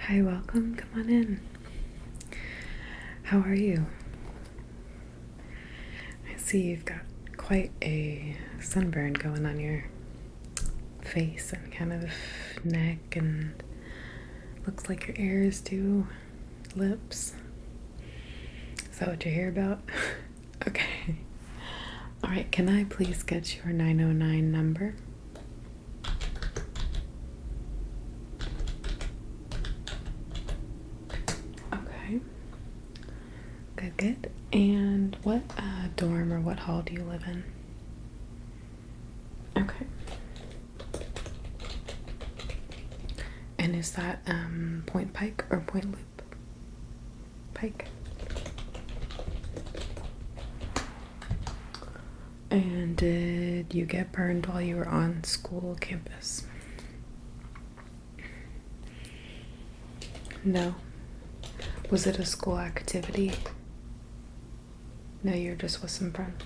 Hi, welcome. Come on in. How are you? I see you've got quite a sunburn going on your face and kind of neck, and looks like your ears too, lips. Is that what you're here about? Okay. Alright, can I please get your 909 number? Okay. Good. And what dorm or what hall do you live in? Okay. And is that Point Pike or Point Loop? Pike. And did you get burned while you were on school campus? No. Was it a school activity? No, you're just with some friends.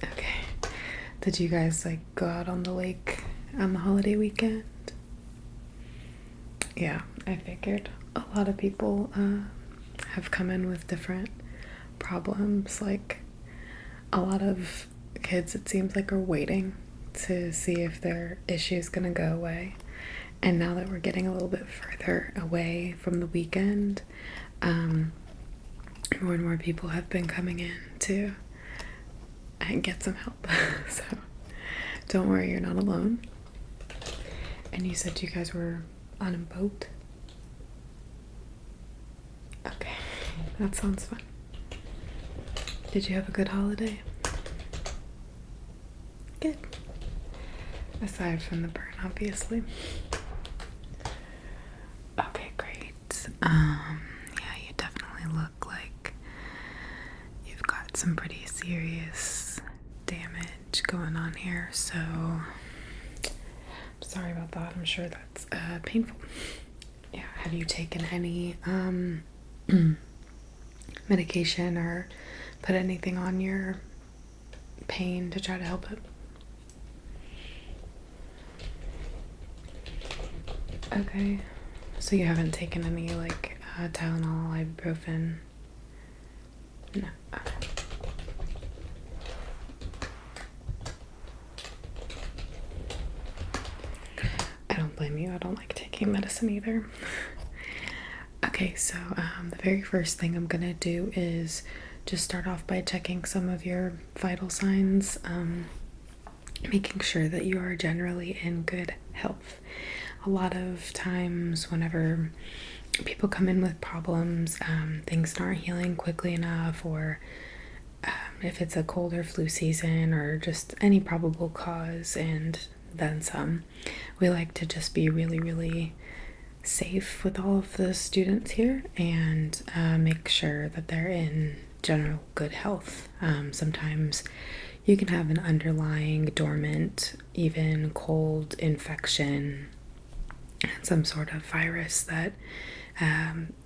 Okay. Did you guys go out on the lake on the holiday weekend? Yeah, I figured. A lot of people have come in with different problems. A lot of kids, it seems like, are waiting to see if their issue is gonna go away. And now that we're getting a little bit further away from the weekend, more and more people have been coming in to get some help. So don't worry, you're not alone. And you said you guys were on a boat? Okay, that sounds fun. Did you have a good holiday? Good. Aside from the burn, obviously. Okay, great. Yeah, you definitely look like you've got some pretty serious damage going on here, so I'm sorry about that. I'm sure that's painful. Yeah, have you taken any medication or put anything on your pain to try to help it? Okay. So you haven't taken any Tylenol, ibuprofen? No. Okay. I don't blame you. I don't like taking medicine either. Okay, so the very first thing I'm gonna do is just start off by checking some of your vital signs, making sure that you are generally in good health. A lot of times whenever people come in with problems, things aren't healing quickly enough, or if it's a cold or flu season, or just any probable cause and then some, we like to just be really, really safe with all of the students here and make sure that they're in general good health. Sometimes you can have an underlying dormant, even cold infection, some sort of virus that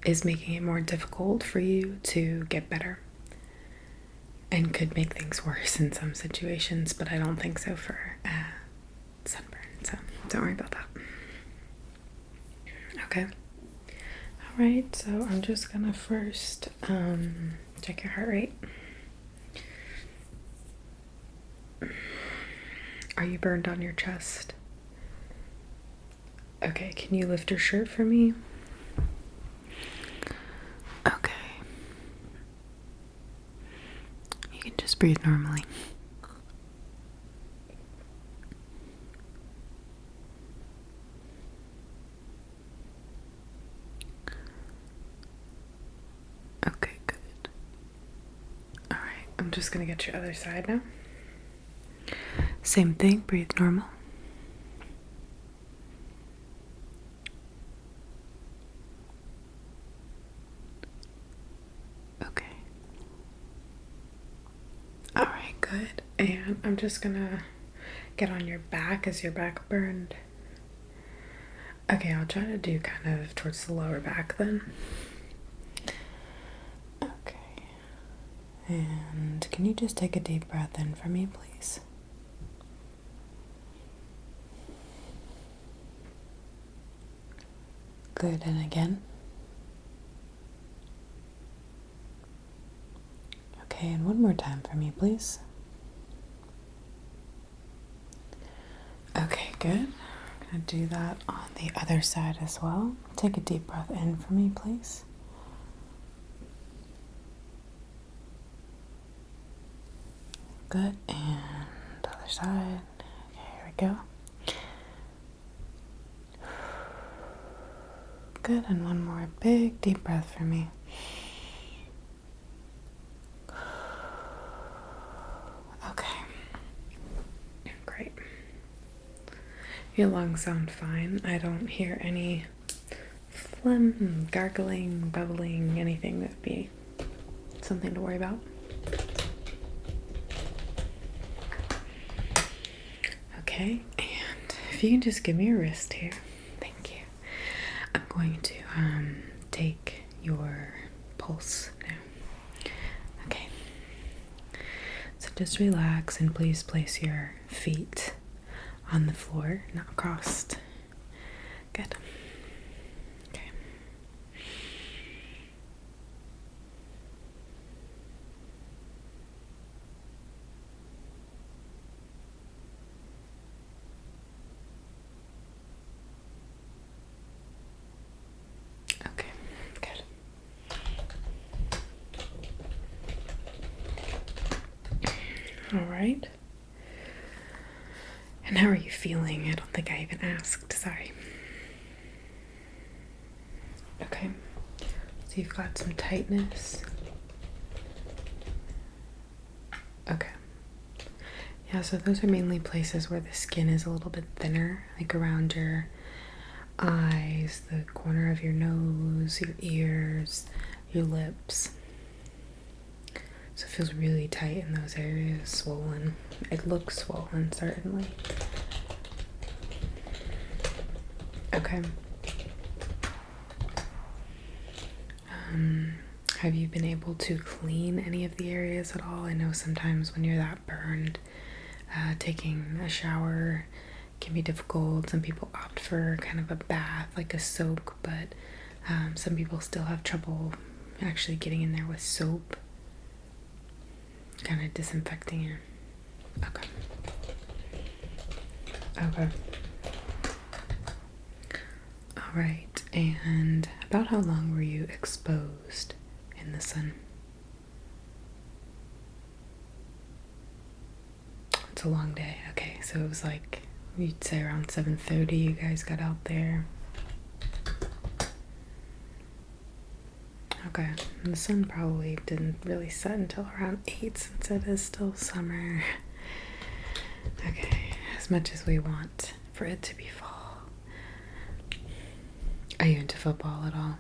is making it more difficult for you to get better and could make things worse in some situations, but I don't think so for sunburn, so don't worry about that. Okay. All right, so I'm just gonna first check your heart rate. Are you burned on your chest? Okay, can you lift your shirt for me? Okay. You can just breathe normally. Okay, good. All right, I'm just gonna get your other side now. Same thing, breathe normal. Okay. All right, good. And I'm just gonna get on your back. Is your back burned? Okay, I'll try to do kind of towards the lower back then. Okay. And can you just take a deep breath in for me, please? Good, and again. Okay, and one more time for me, please. Okay, good. I'm gonna do that on the other side as well. Take a deep breath in for me, please. Good, and other side. Okay, here we go. Good, and one more big deep breath for me. Okay, great. Your lungs sound fine. I don't hear any phlegm, gargling, bubbling, anything that would be something to worry about. Okay, and if you can just give me your wrist here. Thank you. I'm going to take your pulse now. Okay. So just relax and please place your feet on the floor, not crossed. Good. Okay. Okay, good. All right. And how are you feeling? I don't think I even asked. Sorry. Okay. So you've got some tightness. Okay. Yeah, so those are mainly places where the skin is a little bit thinner, like around your eyes, the corner of your nose, your ears, your lips. So it feels really tight in those areas, swollen. It looks swollen, certainly. Okay. Have you been able to clean any of the areas at all? I know sometimes when you're that burned, taking a shower can be difficult. Some people opt for kind of a bath, like a soak, but some people still have trouble actually getting in there with soap, kind of disinfecting it. Okay. Okay. All right. And about how long were you exposed in the sun? It's a long day. Okay, so it was like, you'd say around 7:30 you guys got out there. Okay, and the sun probably didn't really set until around 8 since it is still summer. Okay, as much as we want for it to be fall. Are you into football at all?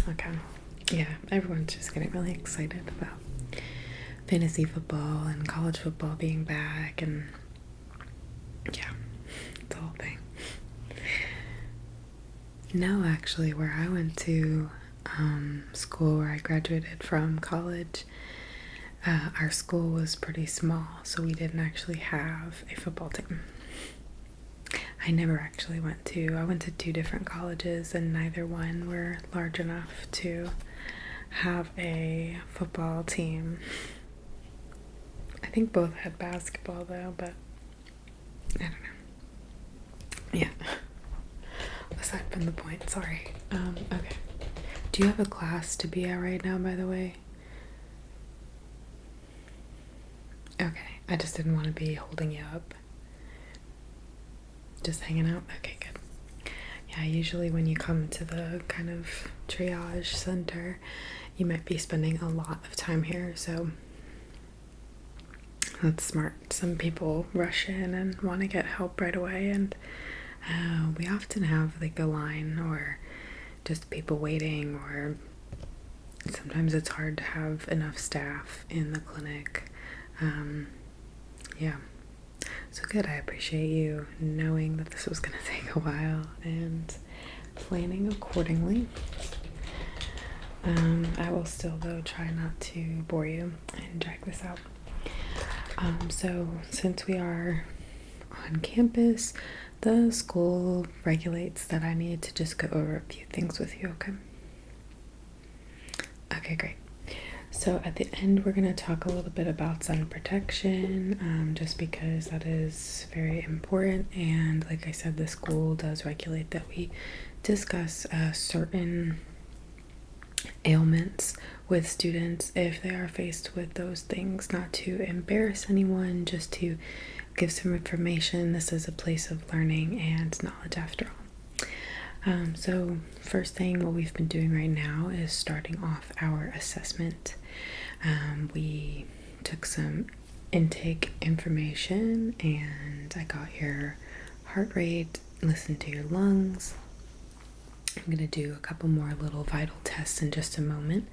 Okay. Yeah, everyone's just getting really excited about fantasy football and college football being back, and yeah, it's a whole thing. No, actually, where I went to school, where I graduated from college, our school was pretty small, so we didn't actually have a football team. I never actually went to 2 different colleges, and neither one were large enough to have a football team. I think both had basketball though, but I don't know. Yeah. Aside from the point, sorry. Okay. Do you have a class to be at right now, by the way? Okay. I just didn't want to be holding you up. Just hanging out? Okay, good. Yeah, usually when you come to the kind of triage center, you might be spending a lot of time here, so that's smart. Some people rush in and want to get help right away, and we often have like a line or just people waiting, or sometimes it's hard to have enough staff in the clinic. Yeah. So good, I appreciate you knowing that this was going to take a while and planning accordingly. I will still, though, try not to bore you and drag this out. So since we are on campus, the school regulates that I need to just go over a few things with you, okay? Okay, great. So at the end, we're going to talk a little bit about sun protection, just because that is very important. And like I said, the school does regulate that we discuss certain ailments with students if they are faced with those things, not to embarrass anyone, just to give some information. This is a place of learning and knowledge after all. So first thing, what we've been doing right now is starting off our assessment. We took some intake information and I got your heart rate, listened to your lungs. I'm going to do a couple more little vital tests in just a moment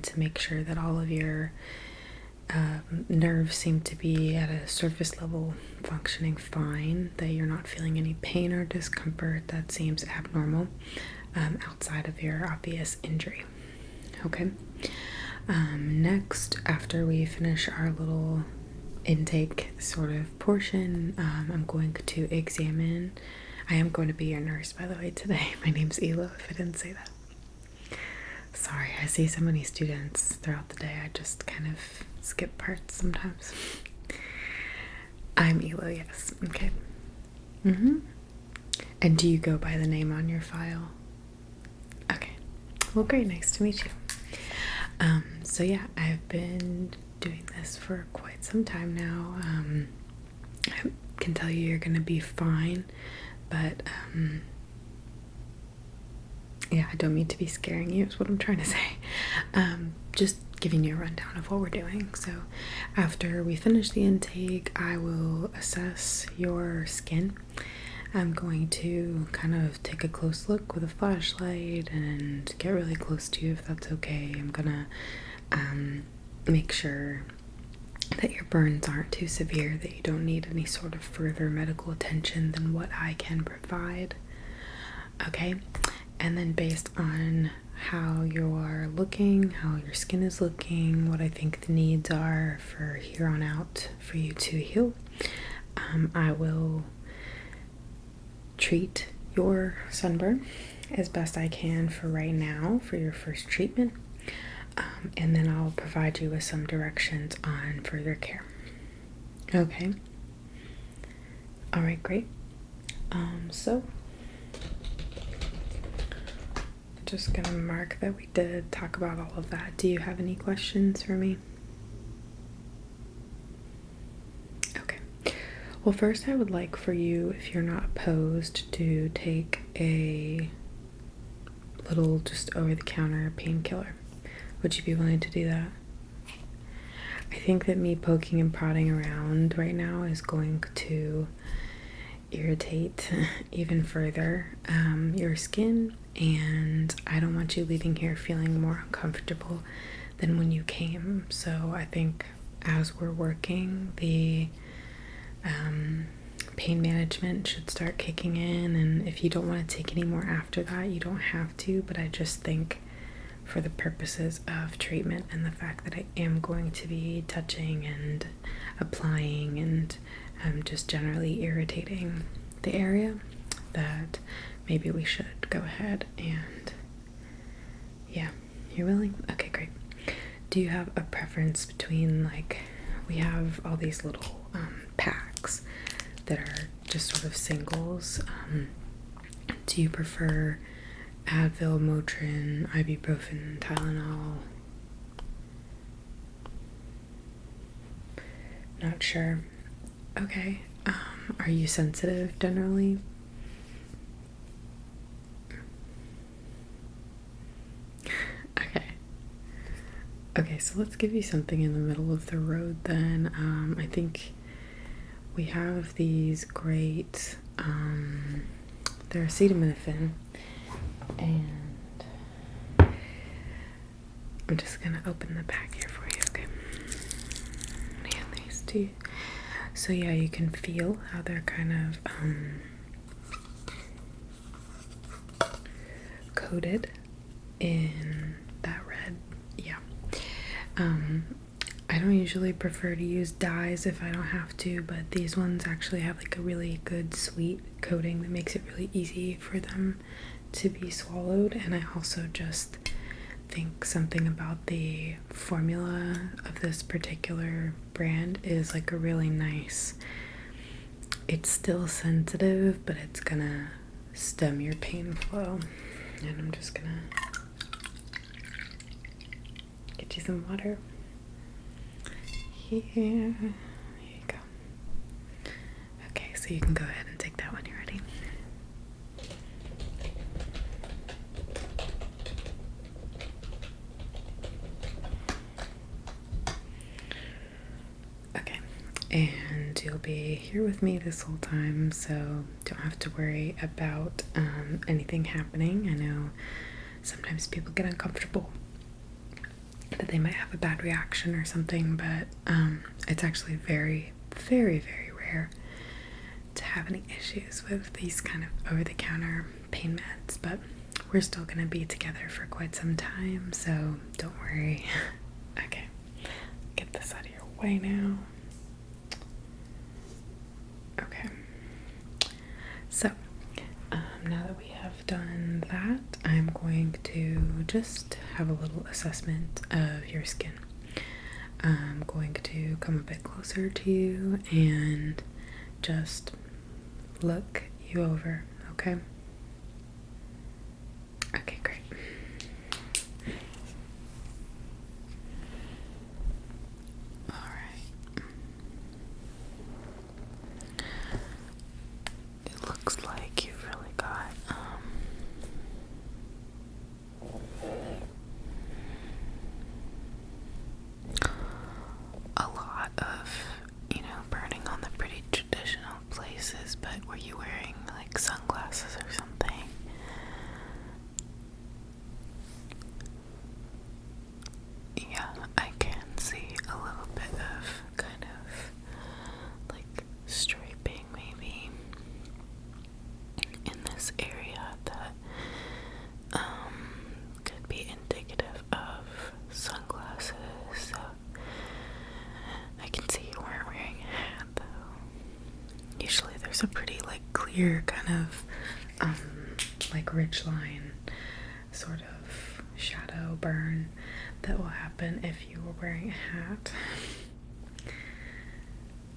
to make sure that all of your nerves seem to be at a surface level functioning fine, that you're not feeling any pain or discomfort that seems abnormal outside of your obvious injury. Okay. Next, after we finish our little intake sort of portion, I'm going to examine. I am going to be your nurse, by the way, today. My name's Elo, if I didn't say that. Sorry, I see so many students throughout the day, I just kind of skip parts sometimes. I'm Elo, yes. Okay. And do you go by the name on your file? Okay. Well, great. Nice to meet you. So yeah, I've been doing this for quite some time now. I can tell you you're gonna be fine, but yeah, I don't mean to be scaring you, is what I'm trying to say. Just giving you a rundown of what we're doing. So after we finish the intake, I will assess your skin. I'm going to kind of take a close look with a flashlight and get really close to you, if that's okay. I'm gonna make sure that your burns aren't too severe, that you don't need any sort of further medical attention than what I can provide. Okay, and then based on how you're looking, how your skin is looking, what I think the needs are for here on out for you to heal, I will treat your sunburn as best I can for right now for your first treatment, and then I'll provide you with some directions on further care. Okay. All right, great. So just gonna mark that we did talk about all of that. Do you have any questions for me? Okay. Well, first I would like for you, if you're not opposed, to take a little just over-the-counter painkiller. Would you be willing to do that? I think that me poking and prodding around right now is going to irritate even further your skin, and I don't want you leaving here feeling more uncomfortable than when you came. So I think as we're working, the pain management should start kicking in, and if you don't want to take any more after that, you don't have to, but I just think for the purposes of treatment and the fact that I am going to be touching and applying and just generally irritating the area, that maybe we should go ahead and, yeah, you're willing? Okay, great. Do you have a preference between, like, we have all these little packs that are just sort of singles. Do you prefer Advil, Motrin, ibuprofen, Tylenol? Not sure. Okay. Are you sensitive generally? Okay, so let's give you something in the middle of the road then. I think we have these great, they're acetaminophen, and I'm just gonna open the pack here for you, okay? Hand these to you. So yeah, you can feel how they're kind of coated in that red. Yeah. I don't usually prefer to use dyes if I don't have to, but these ones actually have like a really good sweet coating that makes it really easy for them to be swallowed. And I also just think something about the formula of this particular brand is like a really nice, it's still sensitive, but it's gonna stem your pain flow. And I'm just gonna get you some water. Here you go. Okay, so you can go ahead and take that when you're ready. Okay, and you'll be here with me this whole time, so don't have to worry about anything happening. I know sometimes people get uncomfortable that they might have a bad reaction or something, but it's actually very, very, very rare to have any issues with these kind of over-the-counter pain meds. But we're still gonna be together for quite some time, so don't worry. Okay, get this out of your way now. Okay, so now that we have done that, I'm going to just have a little assessment of your skin. I'm going to come a bit closer to you and just look you over, okay? Okay, great. Alright. It looks like you've really got a lot of, burning on the pretty traditional places, but were you wearing like sunglasses or something? Yeah, I can see a little bit of kind of like striping maybe in this area that could be indicative of sunglasses. So I can see you weren't wearing a hat though. Usually there's a pretty like clear kind of like ridge line sort of shadow burn that will happen if you were wearing a hat.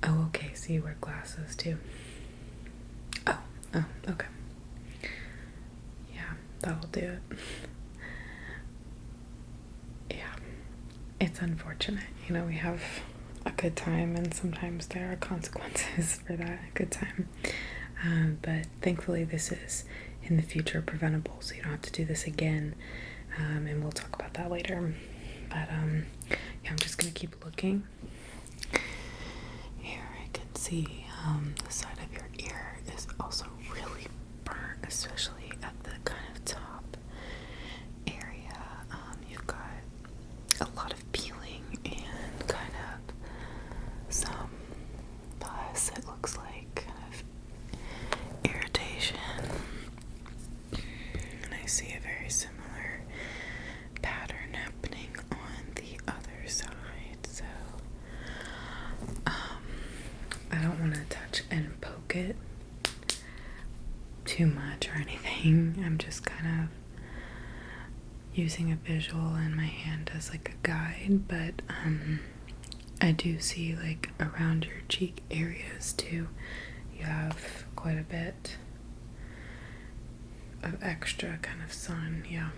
Oh, okay, so you wear glasses too. Oh, okay. Yeah, that'll do it. Yeah, it's unfortunate. We have a good time and sometimes there are consequences for that good time. But thankfully this is in the future preventable, so you don't have to do this again. And we'll talk about that later. But yeah, I'm just gonna keep looking. Here I can see the side of your ear is also really burnt, especially at the kind of top area. You've got a lot of peeling and kind of some pus, it looks like, kind of irritation. And I see a very similar pattern happening on the other side. So I don't want to touch and poke it too much or anything. I'm just kind of using a visual and my hand as like a guide, but I do see like around your cheek areas too, you have quite a bit of extra kind of sun. Yeah,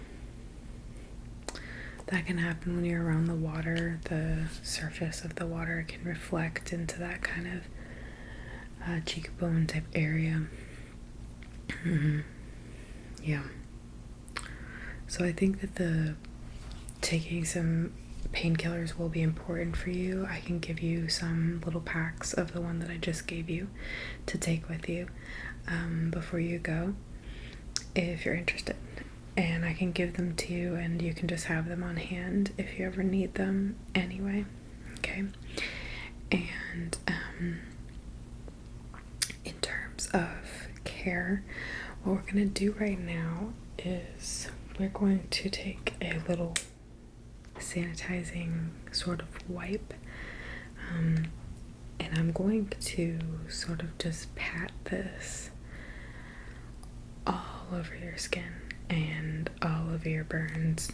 that can happen when you're around the water. The surface of the water can reflect into that kind of cheekbone type area. Yeah, so I think that taking some painkillers will be important for you. I can give you some little packs of the one that I just gave you to take with you before you go, if you're interested. And I can give them to you and you can just have them on hand if you ever need them anyway. Okay? And in terms of care, what we're gonna do right now is we're going to take a little sanitizing sort of wipe And I'm going to sort of just pat this all over your skin and all over your burns,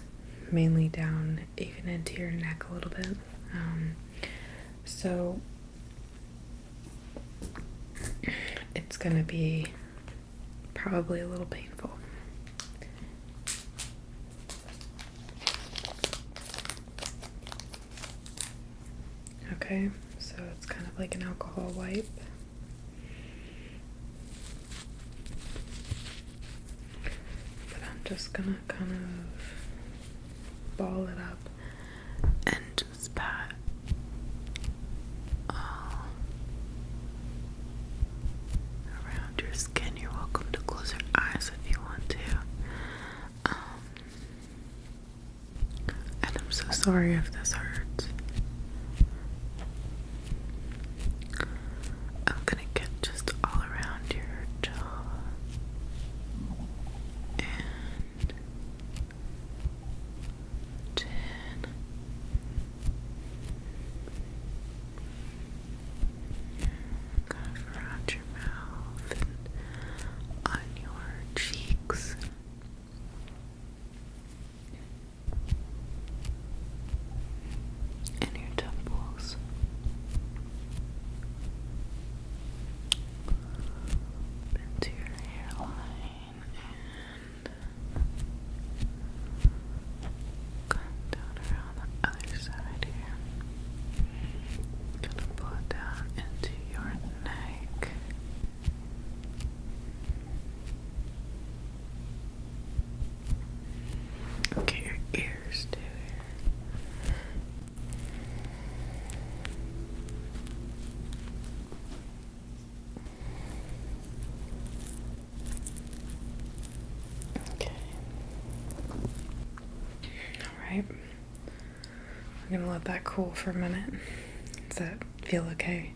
mainly down even into your neck a little bit. So it's gonna be probably a little painful. Okay, so it's kind of like an alcohol wipe. But I'm just gonna kind of ball it up and just pat all around your skin. You're welcome to close your eyes if you want to. And I'm so sorry if this hurts. I'm gonna get just all around your jaw and chin. Kind of around your mouth and on your cheeks. And your temples. Into your hairline and come down around the other side here. Gonna pull it down into your neck. Okay, your ears too. Okay. Alright. I'm gonna let that cool for a minute. Does that feel okay?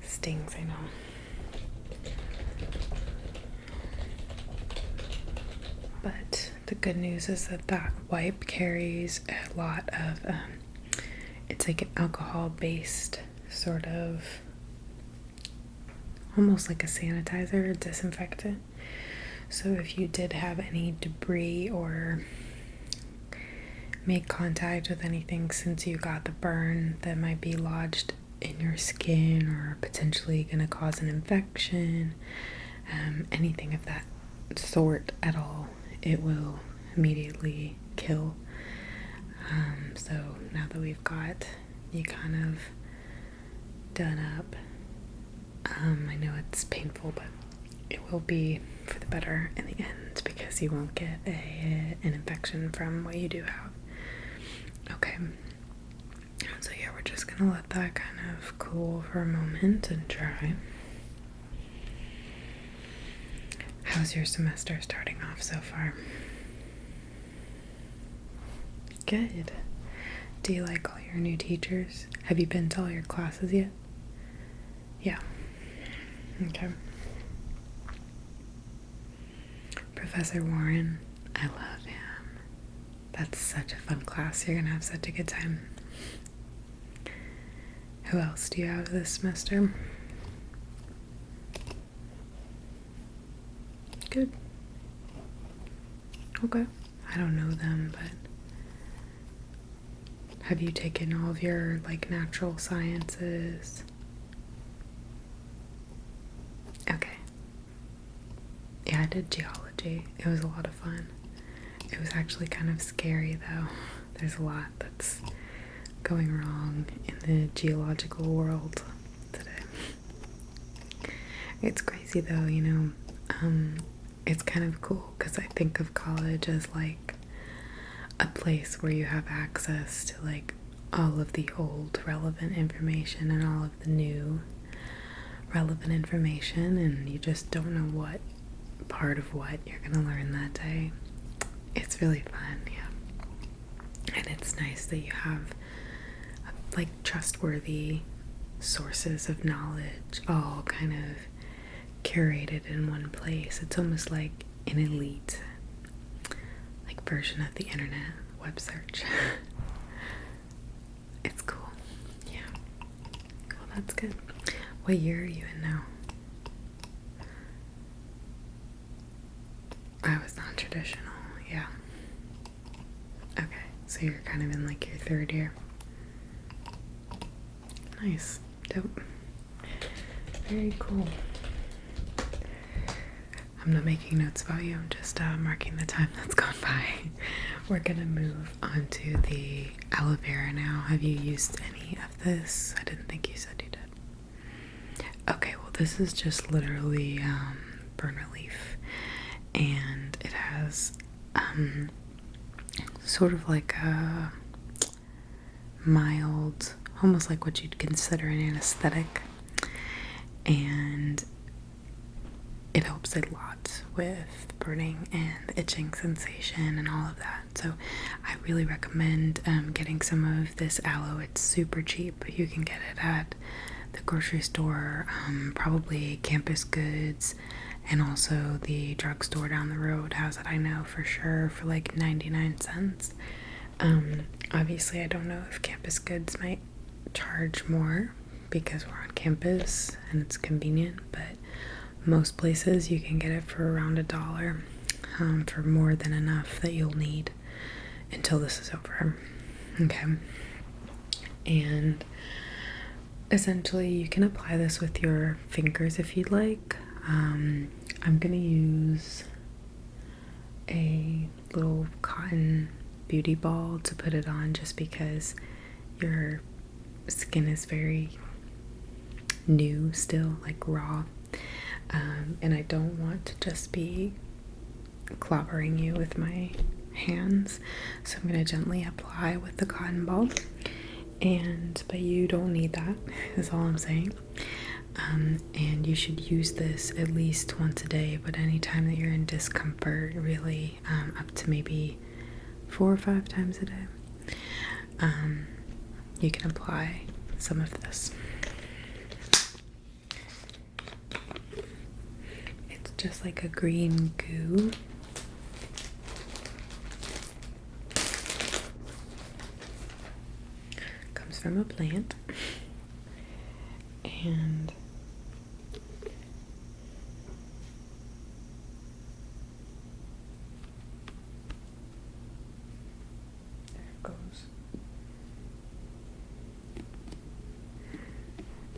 Stings, I know. But the good news is that that wipe carries a lot of, it's like an alcohol-based sort of, almost like a sanitizer, a disinfectant. So if you did have any debris or make contact with anything since you got the burn that might be lodged in your skin or potentially going to cause an infection, anything of that sort at all, it will immediately kill. So now that we've got you kind of done up, I know it's painful, but it will be for the better in the end because you won't get an infection from what you do have. Okay, so yeah, we're just gonna let that kind of cool for a moment and dry. How's your semester starting off so far? Good. Do you like all your new teachers? Have you been to all your classes yet? Yeah. Okay. Professor Warren, I love him. That's such a fun class. You're gonna have such a good time. Who else do you have this semester? Good. Okay. I don't know them, but have you taken all of your like natural sciences? Okay. Yeah, I did geology. It was a lot of fun. It was actually kind of scary though. There's a lot that's going wrong in the geological world today. It's crazy though, you know. It's kind of cool because I think of college as like a place where you have access to like all of the old relevant information and all of the new relevant information, and you just don't know what part of what you're gonna learn that day. It's really fun, yeah. And it's nice that you have like trustworthy sources of knowledge all kind of curated in one place. It's almost like an elite like version of the internet web search. It's cool, yeah. that's good. What year are you in now? I was non-traditional, yeah. Okay, so you're kind of in like your third year. Nice, dope. Very cool. I'm not making notes about you, I'm just marking the time that's gone by. We're gonna move on to the aloe vera now. Have you used any of this? I didn't think you said you did. Okay, well this is just literally burn relief, and it has sort of like a mild, almost like what you'd consider an anesthetic, and it helps a lot with burning and itching sensation and all of that. So I really recommend getting some of this aloe. It's super cheap. You can get it at the grocery store, probably Campus Goods, and also the drugstore down the road has it, I know for sure, for like 99 cents. Obviously I don't know if Campus Goods might charge more because we're on campus and it's convenient, but most places you can get it for around $1, for more than enough that you'll need until this is over. Okay. And essentially you can apply this with your fingers if you'd like. I'm gonna use a little cotton beauty ball to put it on just because your skin is very new still, like raw. And I don't want to just be clobbering you with my hands, so I'm going to gently apply with the cotton ball, but you don't need that, is all I'm saying. And you should use this at least once a day, but anytime that you're in discomfort, really, up to maybe 4 or 5 times a day, you can apply some of this. Just like a green goo. Comes from a plant. And there it goes.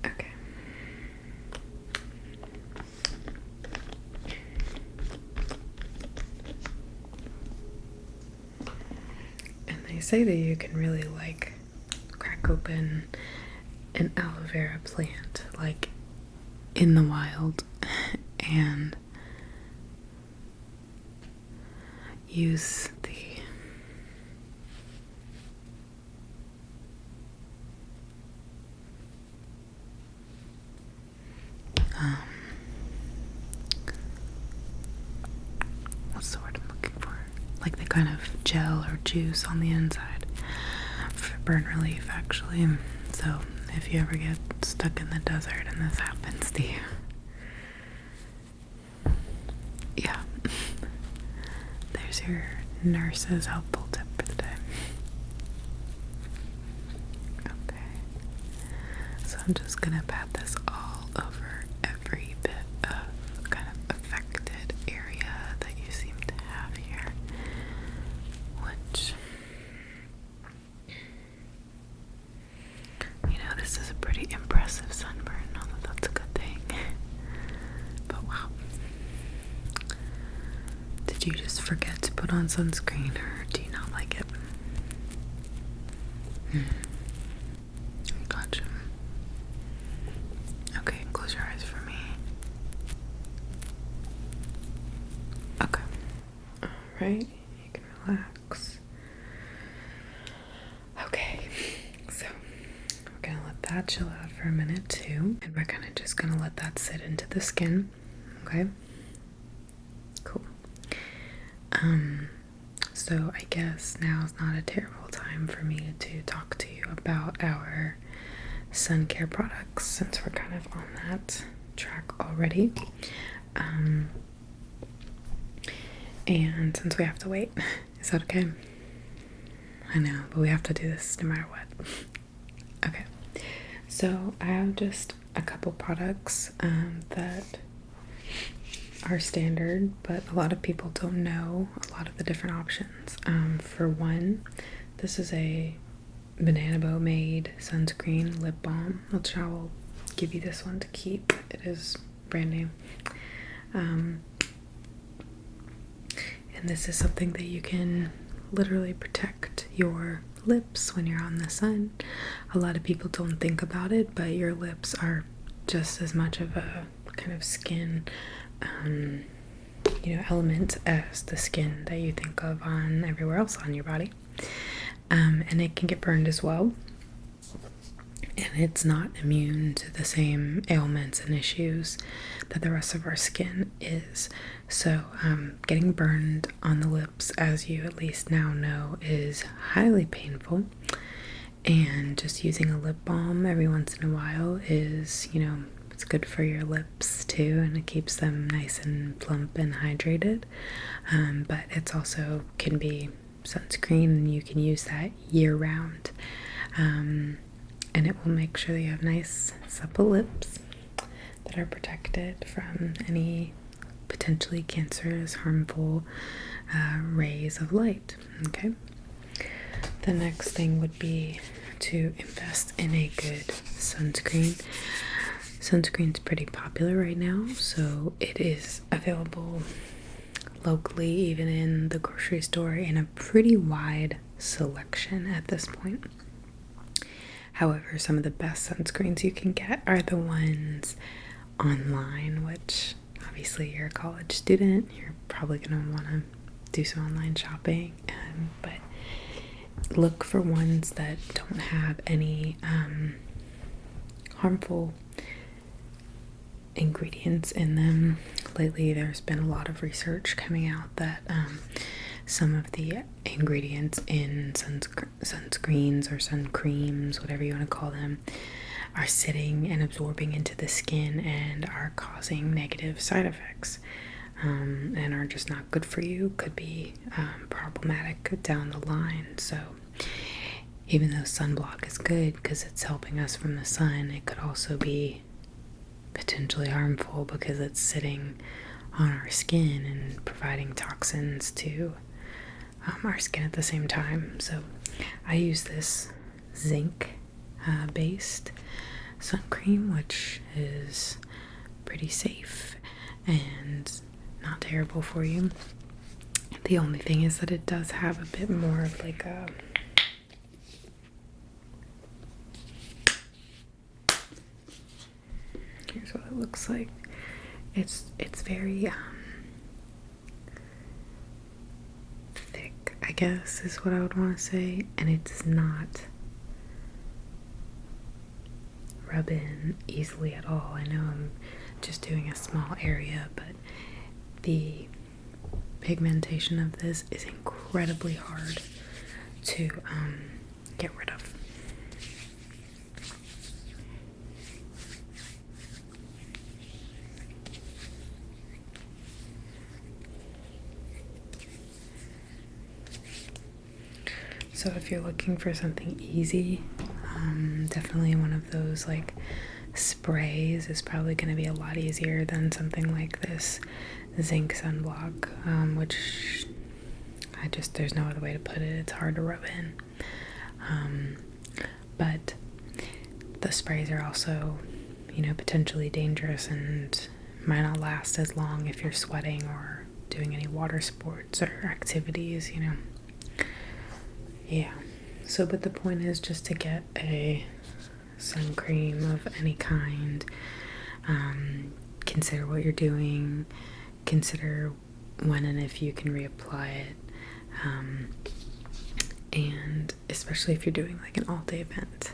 Okay. They say that you can really like crack open an aloe vera plant like in the wild and use the what's the word I'm looking for? Like the kind of gel or juice on the inside for burn relief, actually. So if you ever get stuck in the desert and this happens to you, yeah, there's your nurse's helpful tip for the day. Okay, so I'm just gonna pat this all over every bit of kind of affected area that you seem to have here, which, you know, this is a pretty impressive sunburn, not that that's a good thing, but wow. Did you just forget to put on sunscreen, or do you not like it? Gotcha. Okay, close your eyes for me. Okay. Alright, you can relax. Okay, so we're gonna let that chill out for a minute too, and we're kind of just gonna let that sit into the skin. Okay? Cool. So I guess now is not a terrible time for me to talk to you about our sun care products, since we're kind of on that track already. And since we have to wait, is that okay? I know, but we have to do this no matter what. Okay, So I have just a couple products that are standard, but a lot of people don't know a lot of the different options. For one, this is a Banana Boat made sunscreen lip balm, which I will give you this one to keep. It is brand new. And this is something that you can literally protect your lips when you're on the sun. A lot of people don't think about it, but your lips are just as much of a kind of skin element as the skin that you think of on everywhere else on your body. And it can get burned as well, and it's not immune to the same ailments and issues that the rest of our skin is. So getting burned on the lips, as you at least now know, is highly painful, and just using a lip balm every once in a while is, it's good for your lips too, and it keeps them nice and plump and hydrated. But it's also can be sunscreen, and you can use that year round. And it will make sure that you have nice supple lips that are protected from any potentially cancerous, harmful rays of light. Okay. The next thing would be to invest in a good sunscreen. Sunscreen's pretty popular right now, so it is available locally, even in the grocery store, in a pretty wide selection at this point. However, some of the best sunscreens you can get are the ones online, which obviously you're a college student, you're probably going to want to do some online shopping, but look for ones that don't have any harmful ingredients in them. Lately there's been a lot of research coming out that some of the ingredients in sunscreens or sun creams, whatever you want to call them, are sitting and absorbing into the skin and are causing negative side effects, and are just not good for you, could be problematic down the line. So even though sunblock is good because it's helping us from the sun, it could also be potentially harmful because it's sitting on our skin and providing toxins to our skin at the same time. So I use this zinc based sun cream, which is pretty safe and not terrible for you. The only thing is that it does have a bit more of like a here's what it looks like. It's very thick, I guess is what I would want to say, and it does not rub in easily at all. I know I'm just doing a small area, but the pigmentation of this is incredibly hard to get rid of. So if you're looking for something easy, definitely one of those like sprays is probably going to be a lot easier than something like this zinc sunblock, which there's no other way to put it. It's hard to rub in. But the sprays are also, potentially dangerous and might not last as long if you're sweating or doing any water sports or activities, Yeah. So, but the point is just to get a sun cream of any kind. Consider what you're doing. Consider when and if you can reapply it. And especially if you're doing like an all-day event.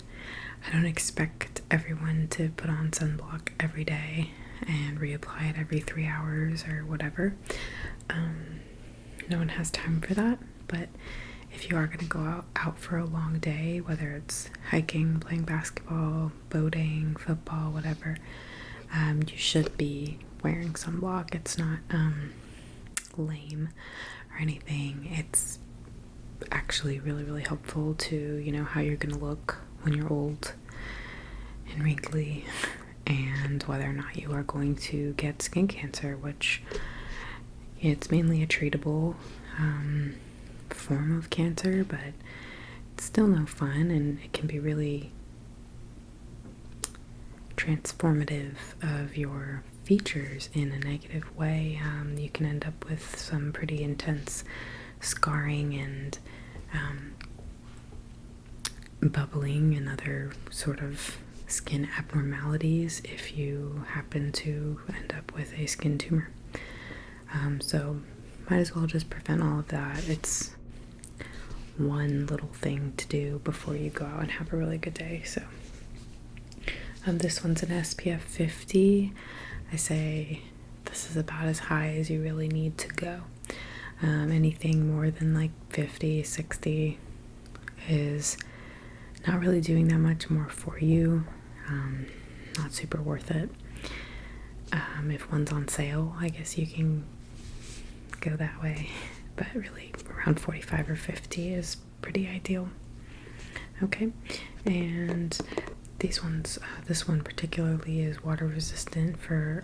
I don't expect everyone to put on sunblock every day and reapply it every 3 hours or whatever. No one has time for that, but if you are going to go out for a long day, whether it's hiking, playing basketball, boating, football, whatever, you should be wearing sunblock. It's not lame or anything. It's actually really, really helpful to, how you're going to look when you're old and wrinkly, and whether or not you are going to get skin cancer, which it's mainly a treatable form of cancer, but it's still no fun, and it can be really transformative of your features in a negative way. You can end up with some pretty intense scarring and bubbling and other sort of skin abnormalities if you happen to end up with a skin tumor. So might as well just prevent all of that. It's one little thing to do before you go out and have a really good day. So this one's an SPF 50. I say this is about as high as you really need to go. Anything more than like 50, 60 is not really doing that much more for you. Not super worth it. If one's on sale, I guess you can go that way, but really around 45 or 50 is pretty ideal. Okay, and these ones, this one particularly is water resistant for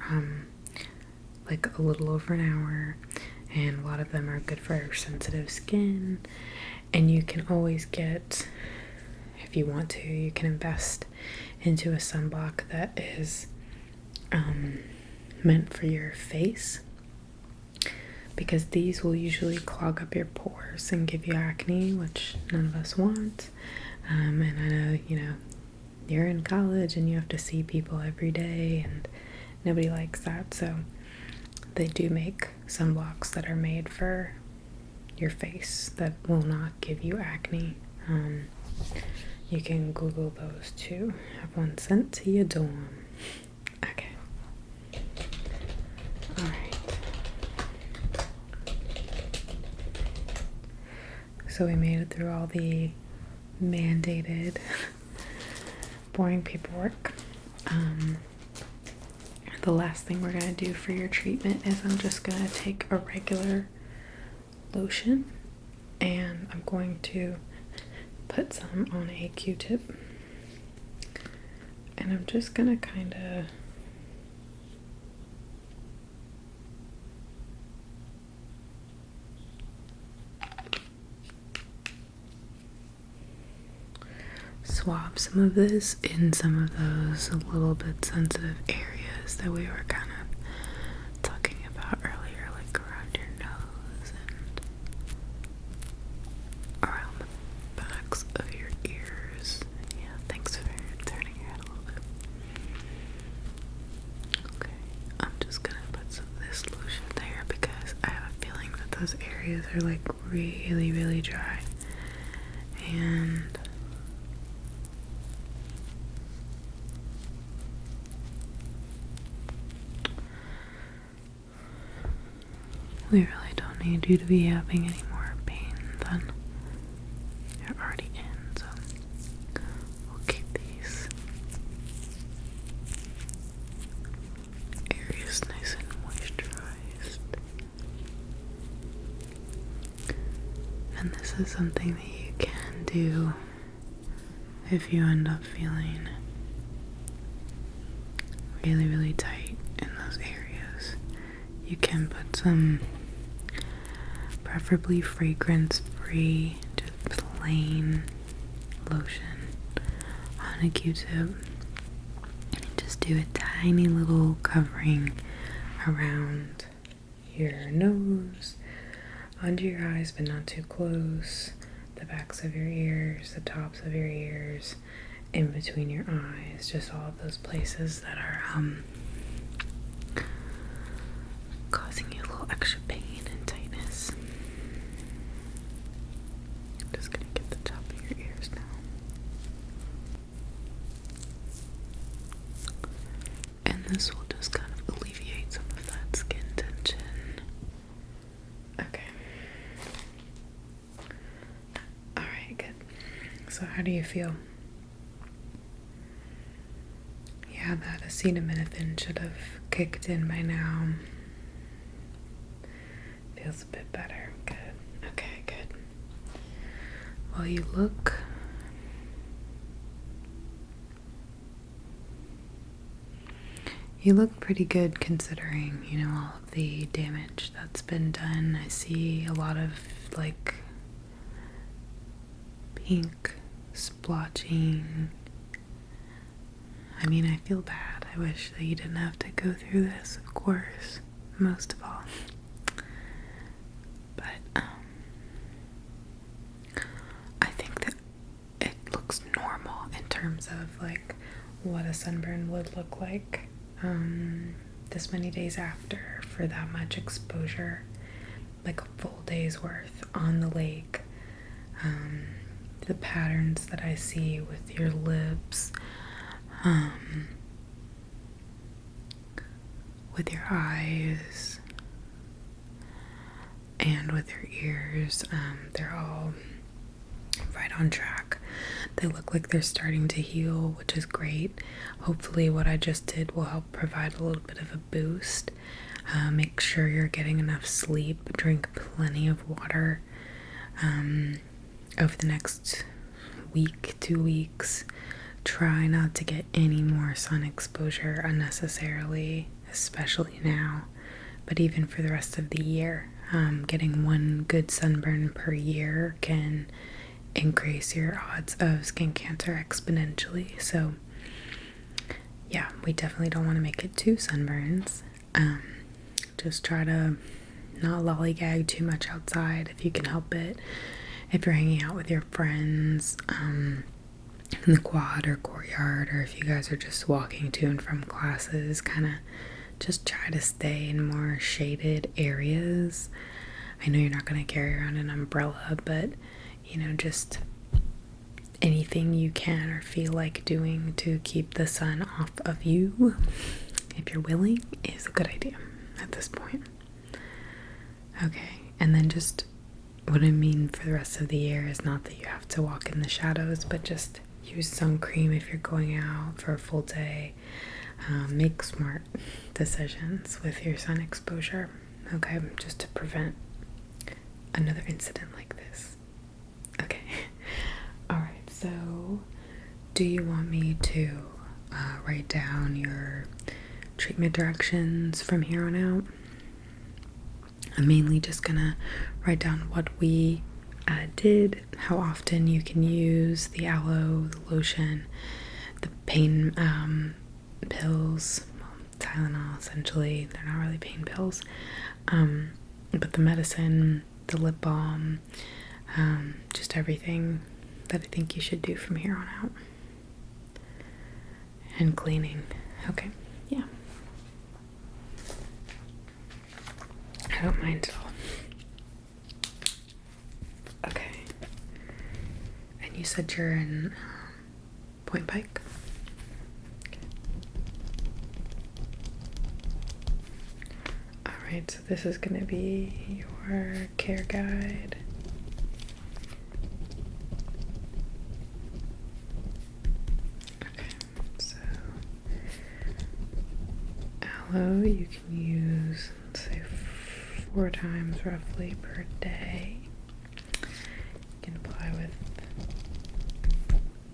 like a little over an hour, and a lot of them are good for sensitive skin. And you can always get, if you want to, you can invest into a sunblock that is meant for your face, because these will usually clog up your pores and give you acne, which none of us want. And I know, you're in college and you have to see people every day, and nobody likes that. So they do make sunblocks that are made for your face that will not give you acne. You can Google those too. Have one sent to your dorm. Okay. Alright. So we made it through all the mandated boring paperwork. The last thing we're going to do for your treatment is I'm just going to take a regular lotion and I'm going to put some on a Q-tip, and I'm just going to kind of swab some of this in some of those a little bit sensitive areas that we were kind of talking about earlier, like around your nose and around the backs of your ears. Yeah, thanks for turning your head a little bit. Okay, I'm just gonna put some of this lotion there because I have a feeling that those areas are like really, really dry. And we really don't need you to be having any more pain than you're already in, so we'll keep these areas nice and moisturized. And this is something that you can do if you end up feeling really, really tight in those areas. You can put some, preferably fragrance-free, just plain lotion on a Q-tip, and just do a tiny little covering around your nose, under your eyes but not too close, the backs of your ears, the tops of your ears, in between your eyes, just all of those places that are causing you a little extra pain and tightness. I'm just gonna get the top of your ears now. And this will just kind of alleviate some of that skin tension. Okay. Alright, good. So how do you feel? Yeah, that acetaminophen should have kicked in by now. Feels a bit better. Good. Okay, good. Well, you look You look pretty good considering, you know, all of the damage that's been done. I see a lot of like pink splotching. I mean, I feel bad. I wish that you didn't have to go through this, of course, most of all. But I think that it looks normal in terms of like what a sunburn would look like this many days after for that much exposure, like a full day's worth on the lake. The patterns that I see with your lips, with your eyes, and with your ears, they're all right on track. They look like they're starting to heal, which is great. Hopefully what I just did will help provide a little bit of a boost. Make sure you're getting enough sleep, drink plenty of water. Over the next week, 2 weeks, try not to get any more sun exposure unnecessarily, especially now, but even for the rest of the year. Getting one good sunburn per year can increase your odds of skin cancer exponentially. So yeah, we definitely don't want to make it 2 sunburns. Just try to not lollygag too much outside if you can help it. If you're hanging out with your friends in the quad or courtyard, or if you guys are just walking to and from classes, kind of just try to stay in more shaded areas. I know you're not going to carry around an umbrella, but you know, just anything you can or feel like doing to keep the sun off of you, if you're willing, is a good idea at this point. Okay, and then just what I mean for the rest of the year is not that you have to walk in the shadows, but just use sun cream if you're going out for a full day. Make smart decisions with your sun exposure, okay, just to prevent another incident like this. Okay, alright, so do you want me to write down your treatment directions from here on out? I'm mainly just gonna write down what we did, how often you can use the aloe, the lotion, the pain pills, well, Tylenol essentially, they're not really pain pills, but the medicine, the lip balm, just everything that I think you should do from here on out. And cleaning. Okay, yeah. I don't mind at all. Okay. And you said you're in Point Pike? Alright, so this is going to be your care guide. Okay, so aloe you can use, let's say, 4 times roughly per day. You can apply with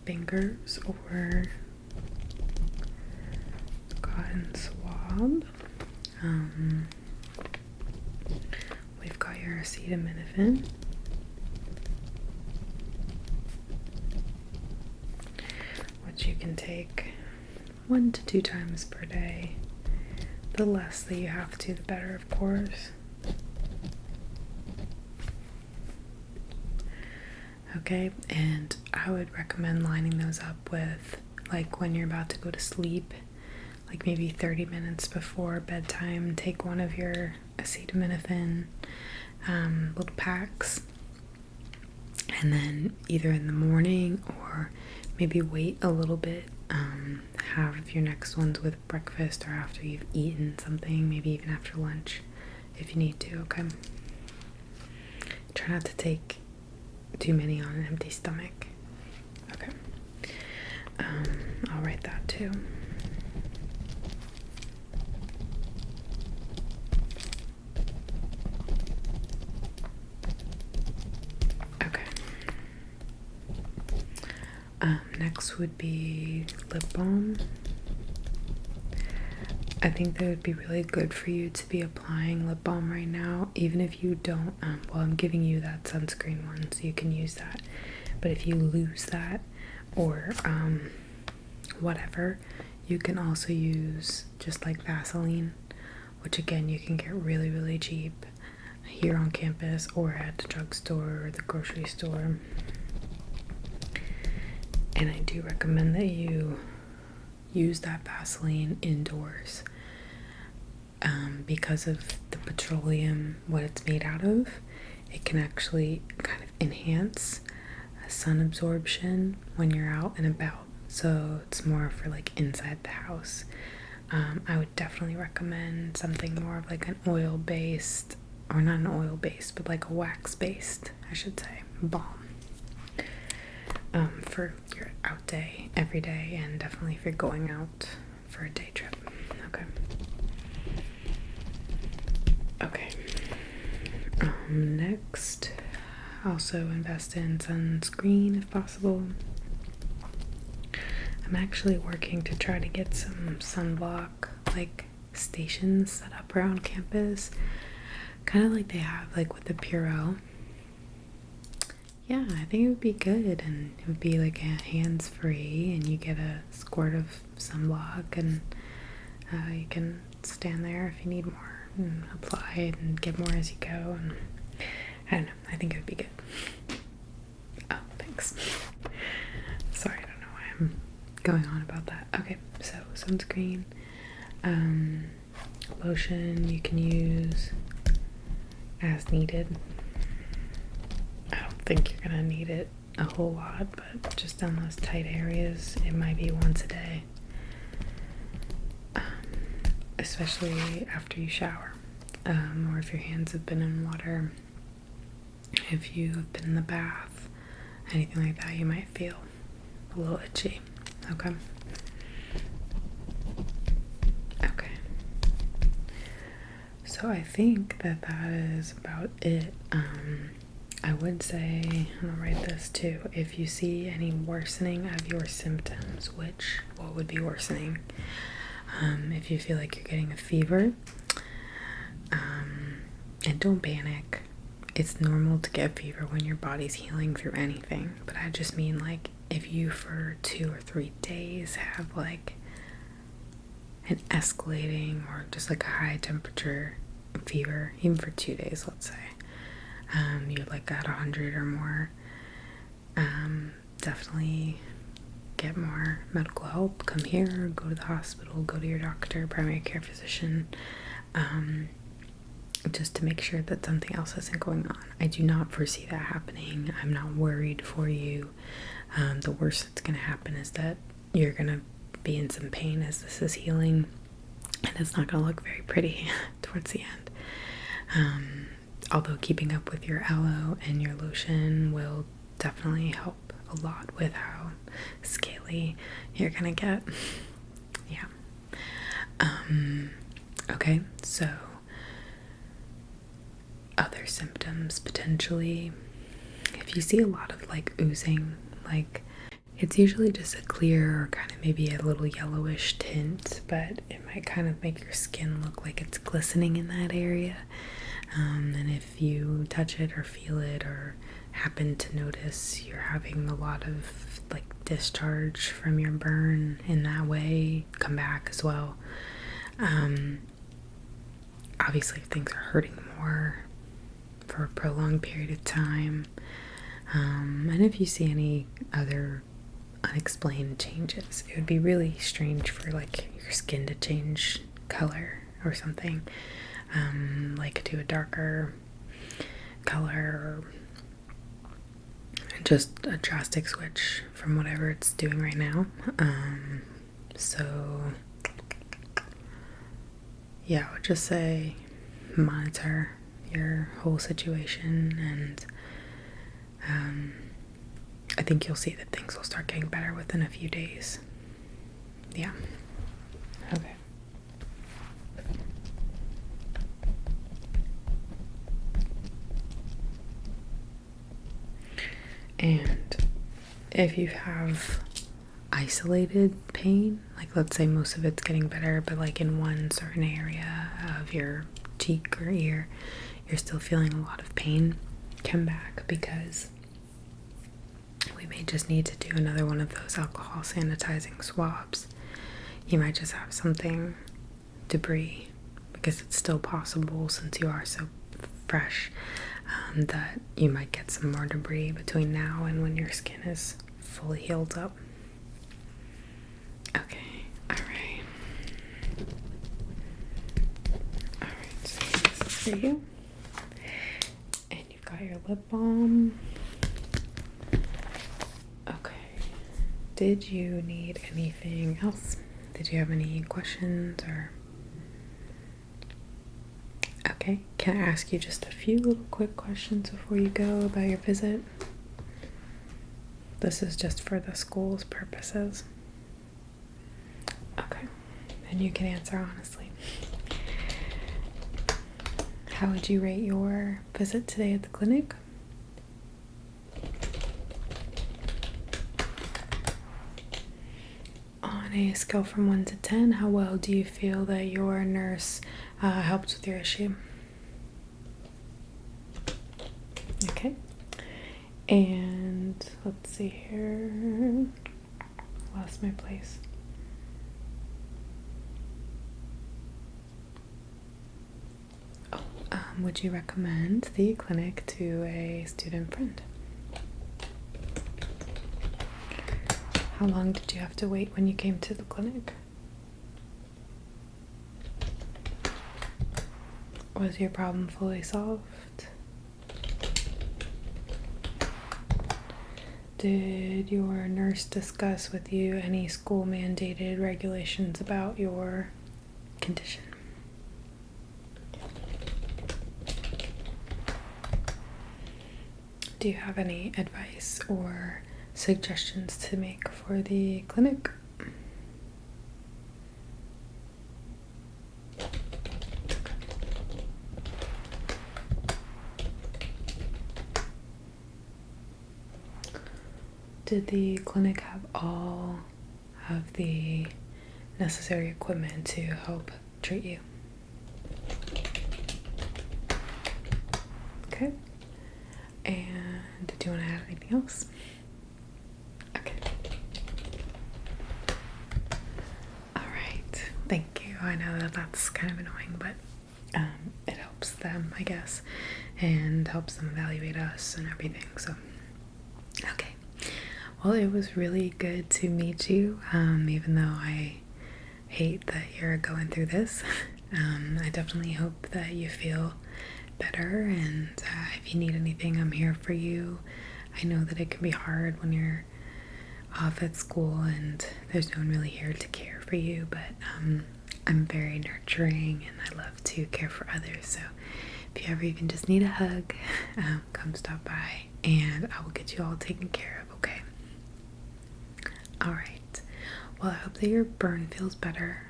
fingers or cotton swab. We've got your acetaminophen, which you can take 1 to 2 times per day. The less that you have to, the better, of course. Okay, and I would recommend lining those up with, like, when you're about to go to sleep, like maybe 30 minutes before bedtime, take one of your acetaminophen little packs, and then either in the morning or maybe wait a little bit, have your next ones with breakfast or after you've eaten something, maybe even after lunch if you need to, okay? Try not to take too many on an empty stomach. Okay. I'll write that too. Okay. Next would be lip balm. I think that it would be really good for you to be applying lip balm right now, even if you don't, well, I'm giving you that sunscreen one so you can use that, but if you lose that or whatever, you can also use just like Vaseline, which again you can get really, really cheap here on campus or at the drugstore or the grocery store. And I do recommend that you use that Vaseline indoors because of the petroleum, what it's made out of. It can actually kind of enhance sun absorption when you're out and about, so it's more for like inside the house. I would definitely recommend something more of like an oil-based, or not an oil-based, but like a wax-based, I should say, balm. For your out day, every day, and definitely if you're going out for a day trip. Okay. Next, also invest in sunscreen if possible. I'm actually working to try to get some sunblock like stations set up around campus, kind of like they have like with the Purell. Yeah, I think it would be good, and it would be like hands-free, and you get a squirt of sunblock, and you can stand there if you need more and apply it and get more as you go. And I don't know, I think it would be good. Oh, thanks. Sorry, I don't know why I'm going on about that. Okay, so sunscreen, lotion you can use as needed. I don't think you're gonna need it a whole lot, but just on those tight areas, it might be once a day. Especially after you shower, or if your hands have been in water, if you have been in the bath, anything like that, you might feel a little itchy. Okay. So I think that is about it. I would say, and I'll write this too, if you see any worsening of your symptoms, what would be worsening? If you feel like you're getting a fever, and don't panic. It's normal to get a fever when your body's healing through anything, but I just mean like if you for 2 or 3 days have like an escalating or just like a high temperature fever, even for 2 days, let's say, you're like at 100 or more, definitely get more medical help. Come here, go to the hospital, go to your doctor, primary care physician, just to make sure that something else isn't going on. I do not foresee that happening. I'm not worried for you. The worst that's going to happen is that you're going to be in some pain as this is healing, and it's not going to look very pretty towards the end. Although keeping up with your aloe and your lotion will definitely help a lot with how scaly you're gonna get. Yeah. Okay, so other symptoms potentially, if you see a lot of like oozing, like it's usually just a clear or kind of maybe a little yellowish tint, but it might kind of make your skin look like it's glistening in that area. And if you touch it or feel it or happen to notice you're having a lot of like discharge from your burn in that way, come back as well. Obviously if things are hurting more for a prolonged period of time, and if you see any other unexplained changes, it would be really strange for like your skin to change color or something, like to a darker color, or just a drastic switch from whatever it's doing right now. So yeah, I would just say monitor your whole situation, and I think you'll see that things will start getting better within a few days. Yeah. Okay. And if you have isolated pain. Like, let's say most of it's getting better, but like in one certain area of your cheek or ear, you're still feeling a lot of pain, come back, because we may just need to do another one of those alcohol sanitizing swabs. You might just have something debris, because it's still possible, since you are so fresh, that you might get some more debris between now and when your skin is fully healed up. Okay, alright. Alright, so this is for you. And you've got your lip balm. Okay. Did you need anything else? Did you have any questions or... Okay, can I ask you just a few little quick questions before you go about your visit? This is just for the school's purposes. Okay, and you can answer honestly. How would you rate your visit today at the clinic? On a scale from 1 to 10, how well do you feel that your nurse helped with your issue? Okay. And let's see here. Lost my place. Oh, would you recommend the clinic to a student friend? How long did you have to wait when you came to the clinic? Was your problem fully solved? Did your nurse discuss with you any school mandated regulations about your condition? Do you have any advice or suggestions to make for the clinic? Did the clinic have all of the necessary equipment to help treat you? Okay. And did you want to add anything else? Okay. Alright. Thank you. I know that that's kind of annoying, but it helps them, I guess, and helps them evaluate us and everything. So, okay. Well, it was really good to meet you, even though I hate that you're going through this. I definitely hope that you feel better, and if you need anything, I'm here for you. I know that it can be hard when you're off at school and there's no one really here to care for you, but I'm very nurturing and I love to care for others. So if you ever even just need a hug, come stop by and I will get you all taken care of, okay? Alright, well, I hope that your burn feels better.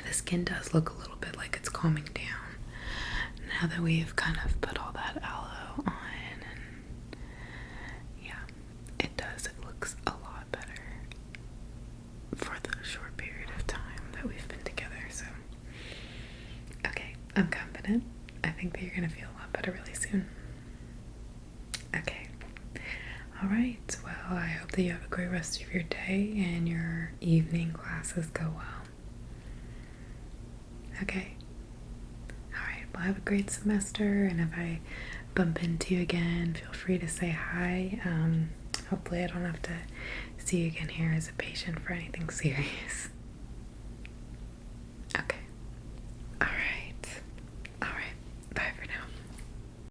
The skin does look a little bit like it's calming down now that we've kind of put all that aloe on, and yeah, it does. It looks a lot better for the short period of time that we've been together. So, okay, I'm confident. I think that you're gonna feel a lot better really soon. Okay. Alright, well, I hope that you have a great rest of your day and your evening classes go well. Okay. Alright, well, have a great semester, and if I bump into you again, feel free to say hi. Hopefully I don't have to see you again here as a patient for anything serious. Okay. Alright.